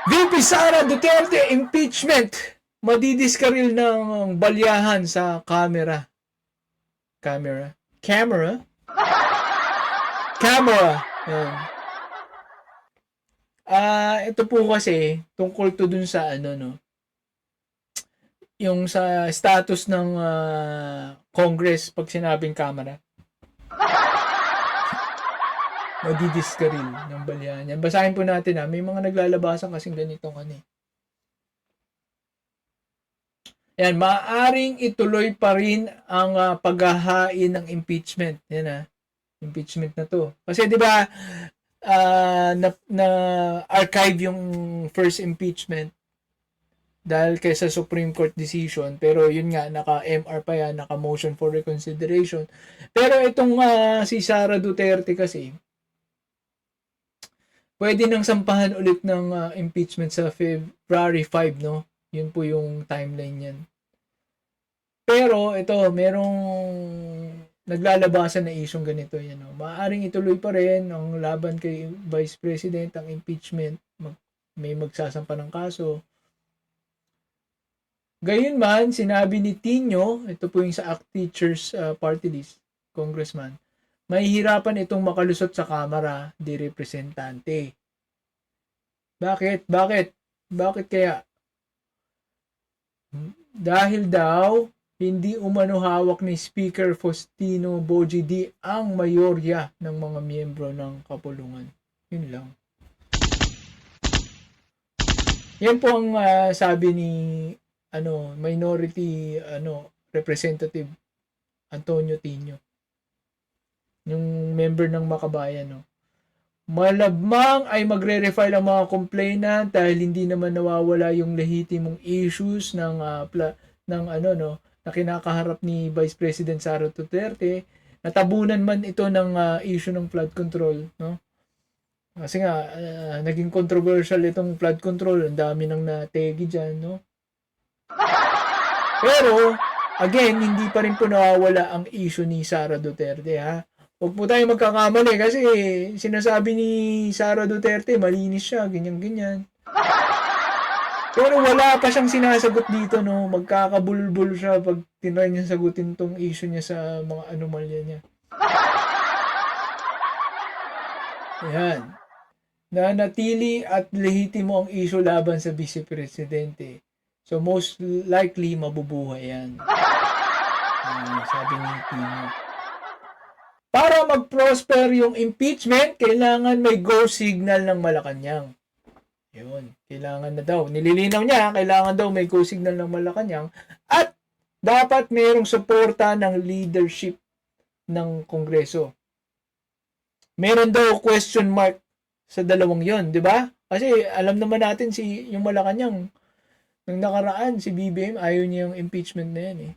VP Sara Duterte impeachment. Madidiskaril ng balyahan sa camera. Camera? Camera? Camera. Yan. Ito po kasi tungkol to dun sa ano no. Yung sa status ng Congress pag sinabing camera. Madidiskaril ng balyahan yan. Basahin po natin ha. May mga naglalabasan kasing ganitong ano eh. Yan, maaaring ituloy pa rin ang paghahain ng impeachment. Yan ha. Impeachment na to. Kasi 'di ba na archive yung first impeachment dahil kaysa Supreme Court decision, pero yun nga naka-MR pa yan, naka-motion for reconsideration. Pero itong si Sara Duterte kasi pwede nang sampahan ulit ng impeachment sa February 5, no? Yun po yung timeline niyan. Pero ito, merong naglalabasan na isyong ganito yan. No? Maaaring ituloy pa rin ang laban kay Vice President, ang impeachment. May magsasampa ng kaso. Gayunman, sinabi ni Tino, ito po yung sa ACT Teachers Party List, Congressman, mahihirapan itong makalusot sa Kamara de Representante. Bakit? Bakit kaya? Dahil daw, hindi umano hawak ni Speaker Faustino Boji ang mayorya ng mga miyembro ng kapulungan. Yun lang. Yan po ang sabi ni minority representative Antonio Tino. Yung member ng Makabayan, no. Malabmang ay magre-refile ang mga complainant dahil hindi naman nawawala yung lehitimong issues ng na kinakaharap ni Vice President Sara Duterte. Natabunan man ito ng issue ng flood control, no? Kasi nga naging controversial itong flood control, ang dami nang nategi diyan, no? Pero again, hindi pa rin po nawawala ang issue ni Sara Duterte, ha. Huwag po tayo magkakamali kasi sinasabi ni Sara Duterte malinis siya, ganyan-ganyan. Pero wala pa siyang sinasagot dito, no. Magkakabulbul siya pag tinry niya sagutin tong issue niya sa mga anomalya niya. Ayan. Nanatili at lehitimo ang issue laban sa Vice Presidente. So most likely mabubuhay yan. Sabi ni Tino. Para mag-prosper yung impeachment, kailangan may go signal ng Malacanang. Yun, kailangan na daw. Nililinaw niya, kailangan daw may go signal ng Malacanang at dapat mayroong suporta ng leadership ng Kongreso. Meron daw question mark sa dalawang yon, di ba? Kasi alam naman natin yung Malacanang, nung nakaraan, si BBM, ayaw niya yung impeachment na yan eh.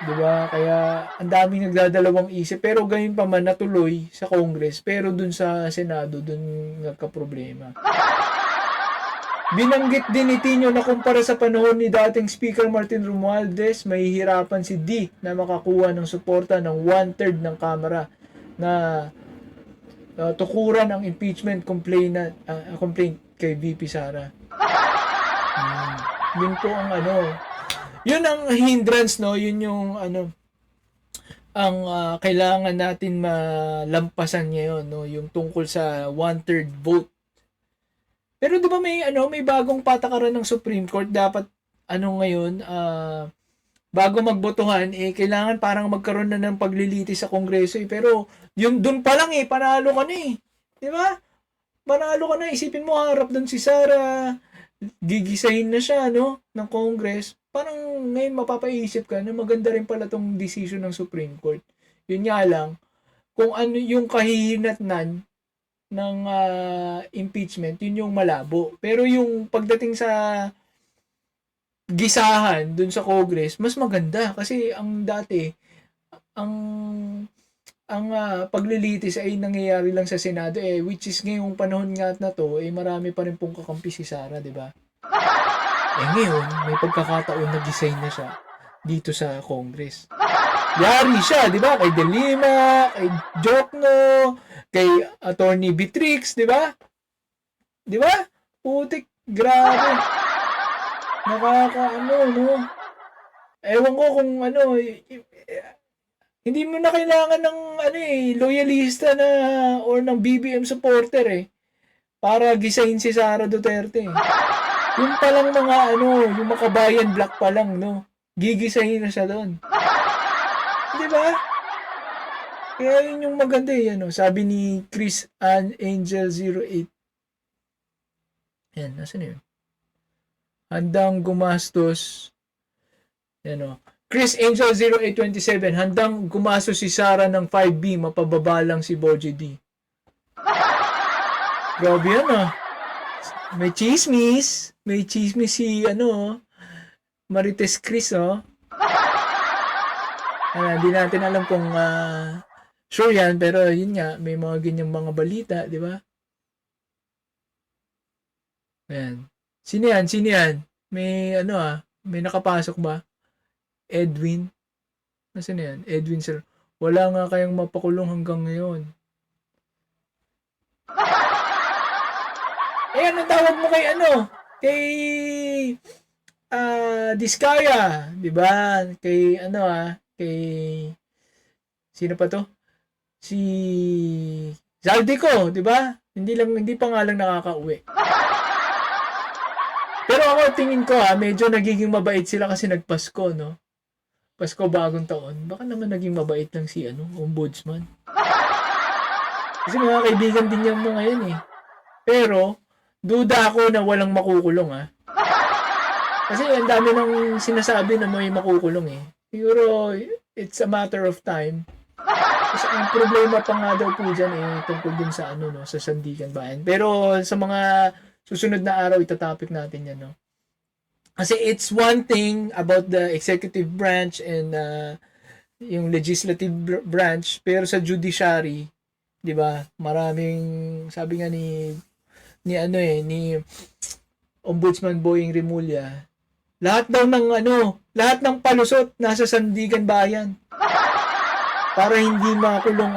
Diba? Kaya ang daming nagdadalawang isip. Pero ganyan pa man natuloy sa Congress. Pero dun sa Senado, dun nagka-problema. Binanggit din ni Tino na kumpara sa panahon ni dating Speaker Martin Romualdez, mahihirapan si D na makakuha ng suporta ng 1/3 ng Kamara na tukuran ang impeachment complaint kay VP Sara. Yun po ang yun ang hindrance, no? Yun yung ang kailangan natin malampasan ngayon, no? Yung tungkol sa 1/3 vote. Pero 'di ba may bagong patakaran ng Supreme Court, dapat ngayon bago magbotohan kailangan parang magkaroon na ng paglilitis sa Kongreso pero yung doon pa lang panalo ka na 'di ba? Panalo ka na, isipin mo harap doon si Sara, gigisahin na siya ng Congress. Parang ngayon mapapaisip ka na maganda rin pala tong decision ng Supreme Court. Yun nga lang, kung ano yung kahihinatnan ng impeachment, yun yung malabo. Pero yung pagdating sa gisahan dun sa Congress, mas maganda. Kasi ang dati, ang paglilitis ay nangyayari lang sa Senado which is ngayong panahon nga na to marami pa rin pong kakampi si Sara, di ba? Ngayon, may pagkakataon na design na siya dito sa Congress. Yari siya, di ba? Kay De Lima, kay Jokno, kay Attorney Beatrix, di ba? Di ba? Putik, grabe. Nakakaano, no? Ewan ko kung ano, hindi mo na kailangan ng ano loyalista na or ng BBM supporter para gisahin si Sara Duterte. Yung palang mga yung makabayan black pa lang, no? Gigisahin na siya doon. Di ba? Kaya yun yung maganda sabi ni Chris Angel 08. Yan, nasa na yun? Handang gumastos. Yan Chris Angel 0827, handang gumastos si Sara ng 5B, mapababa lang si Boji D. Grabe yan May chismis. May chismis si Marites Chris Hindi natin alam kung sure yan, pero yun nga, may mga ganyang mga balita, di ba? Ayan. Sino yan? May may nakapasok ba? Edwin? Nasaan yan? Edwin sir. Wala nga kayang mapakulong hanggang ngayon. Ano tawag mo kay Kay Diskaya, 'di ba? Kay kay sino pa to? Si Zaldico, 'di ba? Hindi pa nga lang nakakauwi. Pero ako tingin ko medyo nagiging mabait sila kasi nagpasko, no? Pasko bagong taon. Baka naman naging mabait lang si ombudsman. Kasi mga kaibigan din niya mga yan Pero duda ako na walang makukulong Kasi ang dami nang sinasabi na may makukulong Siguro it's a matter of time. Kasi ang problema pa nga daw po dyan tungkol dun sa sa Sandigan Bayan. Pero sa mga susunod na araw itatopic natin yan Kasi it's one thing about the executive branch and yung legislative branch, pero sa judiciary, 'di ba? Maraming sabi nga ni Ombudsman Boying Rimulya, lahat ng palusot nasa Sandigan Bayan. Para hindi makulong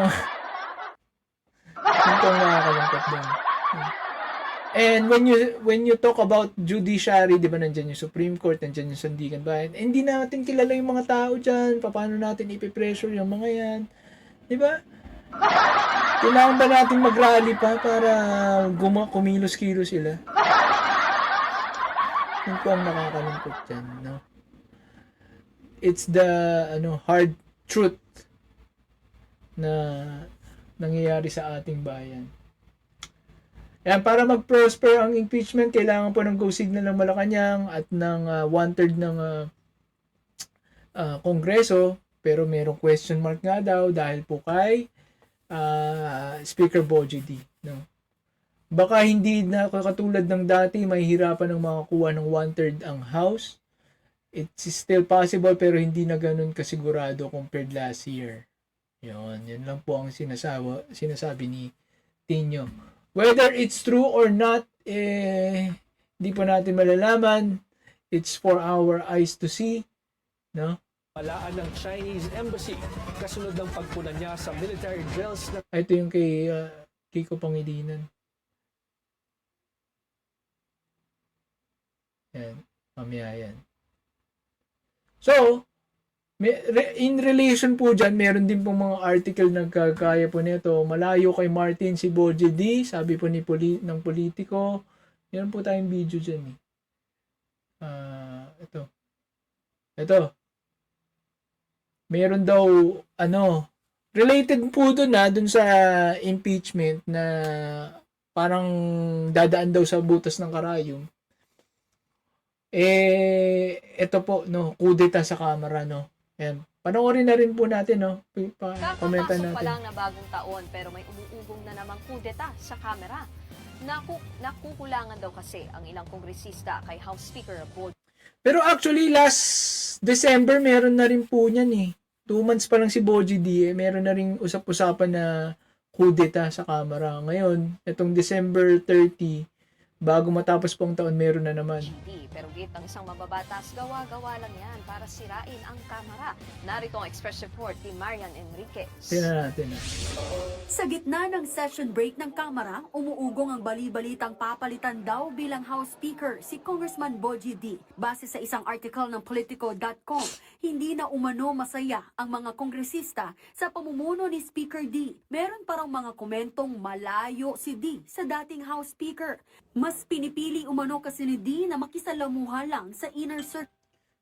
Ito ang nakakalungkot doon. And when you talk about judiciary, 'di ba, nandiyan yung Supreme Court, nandiyan yung Sandigan Bayan. Hindi natin kilala yung mga tao diyan, paano natin ipe-pressure yung mga 'yan. 'Di ba? Kailangan ba natin mag-rally pa para kumilos-kilos sila? Yun po ang nakakalungkot dyan, no? It's the hard truth na nangyayari sa ating bayan. Yan, para mag-prosper ang impeachment, kailangan po ng go signal ng Malacanang at ng 1/3 ng Kongreso, pero merong question mark nga daw dahil po kay Speaker Boji D. No? Baka hindi na katulad ng dati, mahihirapan ng makakuha ng 1/3 ang House. It's still possible pero hindi na ganun kasigurado compared last year. Yun lang po ang sinasabi ni Tino. Whether it's true or not, di po natin malalaman. It's for our eyes to see. No? Malaan ng Chinese Embassy kasunod ng pagpunan niya sa military drills na... Ito yung kay Kiko Pangilinan. Yan. Mamaya yan. So, in relation po dyan, meron din pong mga article na kagaya po nito. Malayo kay Martin si Boji D, sabi po ng politiko. Meron po tayong video dyan Ito. Meron daw, related po dun sa impeachment na parang dadaan daw sa butas ng karayom. Ito po, kudeta sa Kamara, Ayan. Panoorin na rin po natin, Komentan natin. Kakapasok pa lang na bagong taon pero may umuugong na namang kudeta sa Kamara. Nakukulangan daw kasi ang ilang kongresista kay House Speaker Boji. Pero actually, last December, meron na rin po niyan 2 months pa lang si Boji D, meron na rin usap-usapan na kudeta sa Kamara. Ngayon, itong December 30, bago matapos pong taon meron na naman. GD. Pero gate ng isang mababatas, gawa-gawa lang yan para sirain ang kamera. Narito ang express report ni Marian Enriquez. Tingnan natin. Sa gitna ng session break ng Kamara, umuugong ang bali-balitang papalitan daw bilang House Speaker si Congressman Bogie D. Base sa isang article ng Politico.com, hindi na umano masaya ang mga kongresista sa pamumuno ni Speaker D. Meron parang mga komentong malayo si D sa dating House Speaker. Mas pinipili umano kasi ni D na makisalamuha lang sa inner circle.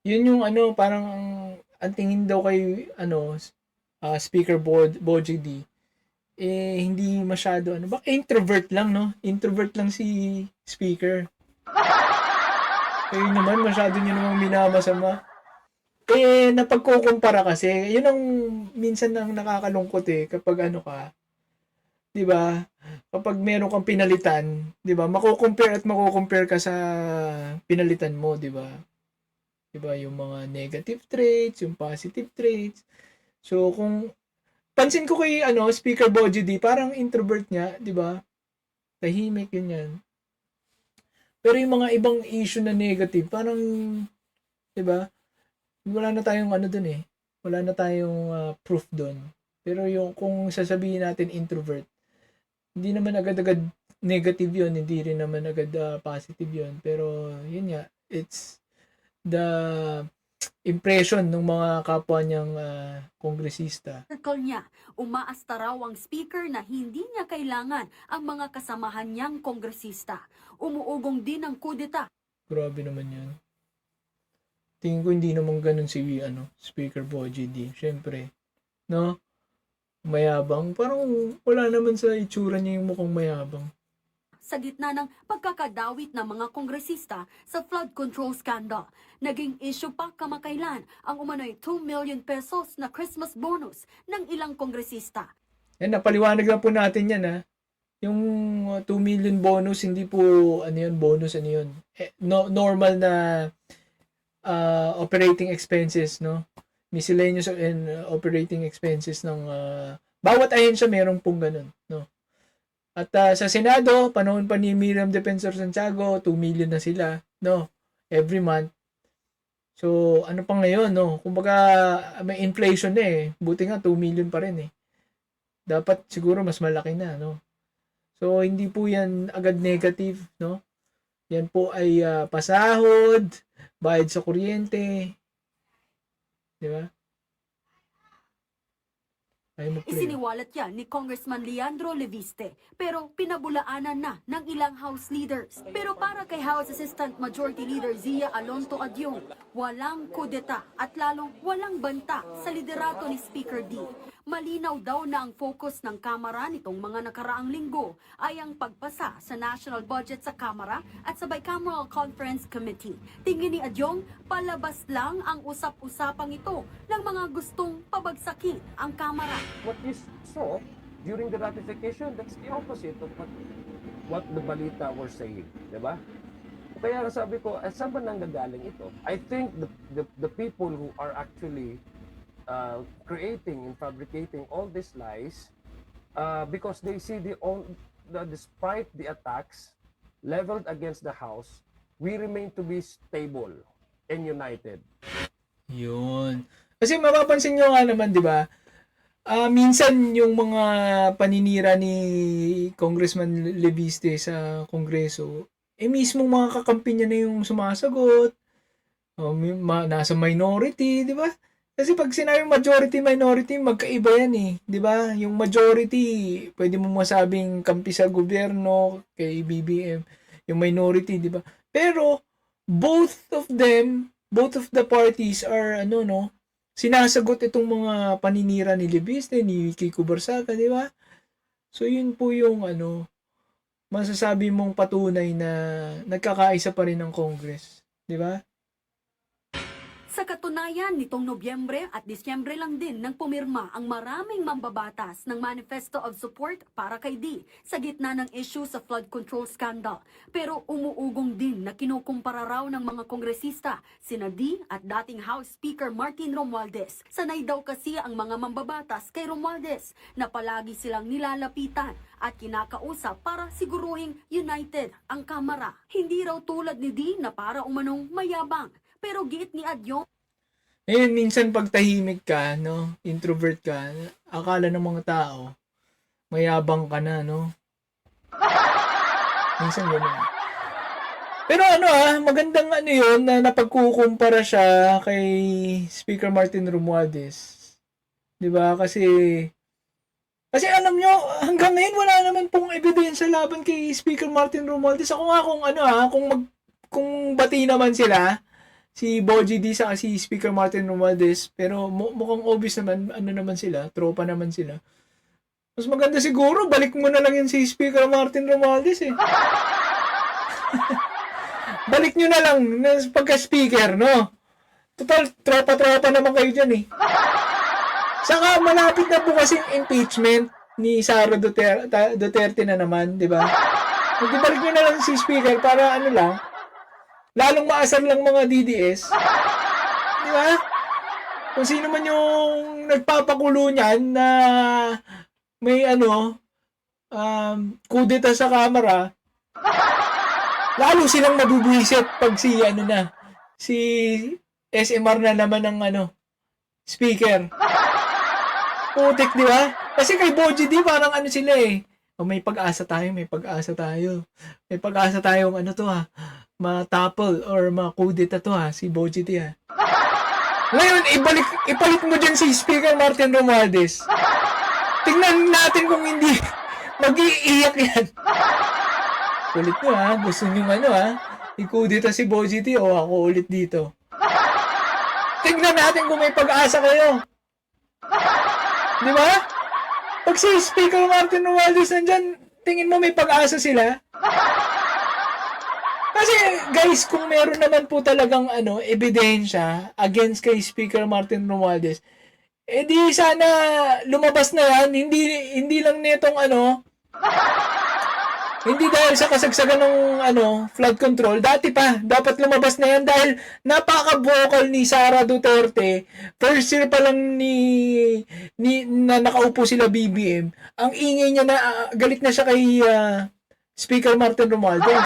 Yun yung parang ang tingin daw kay Speaker Bogie D, hindi masyado baka introvert lang, no? Introvert lang si Speaker. Kaya naman masyado niyo namang minamasama. Napagkukumpara kasi, yun ang minsan ang nakakalungkot kapag ka, 'di ba? Kapag meron kang pinalitan, 'di ba? Mako-compare ka sa pinalitan mo, 'di ba? 'Di ba, yung mga negative traits, yung positive traits. So kung pansin ko kay Speaker Bogie D, parang introvert niya, 'di ba? Tahimik yun. Pero yung mga ibang issue na negative, parang 'di ba? Wala na tayong doon Wala na tayong proof doon. Pero yung kung sasabihin natin introvert, hindi naman agad-agad negative yun, hindi rin naman agad positive yun. Pero yun nga, it's the impression ng mga kapwa niyang kongresista. niya. Umaasta raw ang speaker na hindi niya kailangan ang mga kasamahan niyang kongresista. Umuugong din ang kudeta. Grabe naman yun. Tingin ko hindi naman ganun si Speaker Bogie D. Siyempre, no? Mayabang. Parang wala naman sa itsura niya yung mukhang mayabang. Sa gitna ng pagkakadawit ng mga kongresista sa flood control scandal, naging issue pa kamakailan ang umano'y 2 million pesos na Christmas bonus ng ilang kongresista. Napaliwanag na po natin yan, Yung 2 million bonus, hindi po bonus, yun. Normal na operating expenses, no? Miscellaneous and operating expenses ng bawat ahensya meron pong ganun, no? At sa Senado, panahon pa ni Miriam Defensor Santiago, 2 million na sila, no? Every month. So, ano pa ngayon, no? Kumbaga, may inflation na Buti nga, 2 million pa rin Dapat siguro mas malaki na, no? So, hindi po yan agad negative, no? Yan po ay pasahod, bayad sa kuryente. Di ba? Isiniwalat yan ni Congressman Leandro Leviste, pero pinabulaanan na ng ilang House leaders. Pero para kay House Assistant Majority Leader Zia Alonto Adyong, walang kudeta at lalong walang banta sa liderato ni Speaker D. Malinaw daw na ang focus ng Kamara nitong mga nakaraang linggo ay ang pagpasa sa national budget sa Kamara at sa Bicameral Conference Committee. Tingin ni Adyong, palabas lang ang usap-usapang ito ng mga gustong pabagsakin ang Kamara. What you saw during the ratification, that's the opposite of what the balita were saying, di ba? Kaya sabi ko, saan ba nanggagaling ito? I think the people who are actually creating and fabricating all these lies because they see despite the attacks leveled against the House, we remain to be stable and united. Yun. Kasi mapapansin nyo nga naman, di ba? Minsan yung mga paninira ni Congressman Leviste sa Kongreso, mismo mga kakampi niya na yung sumasagot. Nasa minority, di ba? Kasi pag sinabi majority, magkaiba yan di ba? Yung majority, pwede mo masabing kampi sa gobyerno, kay BBM. Yung minority, di ba? Pero, both of the parties are, sinasagot itong mga paninira ni Leviste, ni Kiko Barsaca, di ba? So, yun po yung, masasabi mong patunay na nagkakaisa pa rin ng Congress. Di ba? Sa katunayan, nitong Nobyembre at Disyembre lang din nang pumirma ang maraming mambabatas ng Manifesto of Support para kay D sa gitna ng issue sa flood control scandal. Pero umuugong din na kinukumpara raw ng mga kongresista sina D at dating House Speaker Martin Romualdez. Sanay daw kasi ang mga mambabatas kay Romualdez na palagi silang nilalapitan at kinakausap para siguruhing united ang Kamara. Hindi raw tulad ni D na para umanong mayabang. Pero giit ni Adyong, Ayun, minsan pag tahimik ka, no, introvert ka, akala ng mga tao, mayabang ka na, no? Minsan gano'n. Pero magandang yun na napagkukumpara siya kay Speaker Martin Romualdez. 'Di ba? Kasi alam nyo, hanggang ngayon wala naman pong ebidensya laban kay Speaker Martin Romualdez. Ako nga kung bati naman sila, si Boji D sa si Speaker Martin Romualdez, pero mukhang obvious naman, naman sila, tropa naman sila. Mas maganda siguro, balik mo na lang yun si Speaker Martin Romualdez eh. Balik nyo na lang pagka-speaker, no? Total, tropa-tropa naman kayo dyan eh. Saka malapit na po kasing impeachment ni Sara Duterte na naman, di ba? Balik nyo na lang si speaker para lang, lalong maasar lang mga DDS. Di ba? Kung sino man yung nagpapakulo niyan na may kudeta sa Kamara, lalo silang mabubuisit pag si SMR na naman ng speaker. Putik, di ba? Kasi kay Boji D, parang sila eh. May pag-asa tayo, may pag-asa tayo. May pag-asa tayong matapol or makudita to si Boji D Ngayon, ipalit mo dyan si Speaker Martin Romualdez. Tingnan natin kung hindi mag-iiyak yan. Ulit nyo gusto nyo ikudita si Boji D o ako ulit dito. Tingnan natin kung may pag-asa kayo. Di ba? Pag si Speaker Martin Romualdez nandyan, tingin mo may pag-asa sila? Kasi guys, kung meron naman po talagang ebidensya against kay Speaker Martin Romualdez, di sana lumabas na yan, hindi lang netong hindi dahil sa kasagsagan ng flood control, dati pa dapat lumabas na yan dahil napaka-vocal ni Sara Duterte. First year pa lang na nakaupo sila BBM. Ang ingay niya na galit na siya kay Speaker Martin Romualdez.